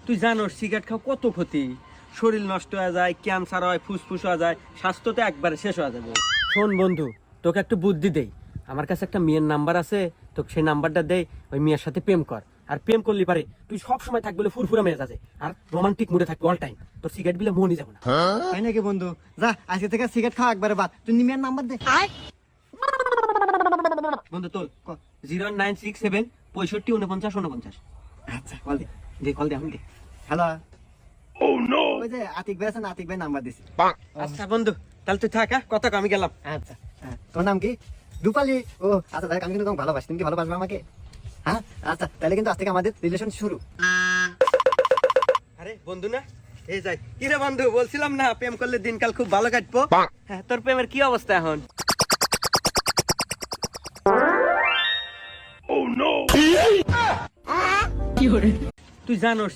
তুই জানোস সিগারেট খাওয়া কত ক্ষতি, শরীর নষ্ট হয়ে যায়, ক্যান্সার হয়, ফুসফুস হয়ে যায়, স্বাস্থ্য তো একবারে শেষ হয়ে যাবে। শোন বন্ধু, তোকে একটু বুদ্ধি দেই। আমার কাছে একটা মেয়ের নাম্বার আছে, তোকে সেই নাম্বারটা দেই, ওই মেয়ের সাথে প্রেম কর। আর প্রেম করলি পারে তুই সব সময় থাকবি ফুরফুরা মেজাজে, আর রোমান্টিক মুডে থাকবি অল টাইম। তোর সিগারেট বিলে মনই যাবে না। তাই নাকি বন্ধু? যা আজকে থেকে সিগারেট খাওয়া একবারে বাদ। তুই নিমিয়ার নাম্বার দে। বন্ধু তোর 0967 65 49 49। আচ্ছা কল দে। কল দে, আমি দে। হ্যালো। ওই যে আতিক ভাই আছে না, আতিক ভাই নাম্বার দিছি। আচ্ছা বন্ধু, তাহলে তুই থাক, কথা আমি গেলাম। আচ্ছা তোর নাম কি? রূপালী। ও আচ্ছা দেখ, আমি কিন্তু তোমাকে ভালোবাসি। তুমি কি ভালোবাসবে আমাকে? হ্যাঁ আচ্ছা, তাহলে কিন্তু আজ থেকে আমাদের রিলেশন শুরু। আরে বন্ধু না, এই যাই। কি রে বন্ধু, বলছিলাম না প্রেম করলে দিনকাল খুব ভালো কাটবো। হ্যাঁ, তোর প্রেমের কি অবস্থা এখন? তুই জানোস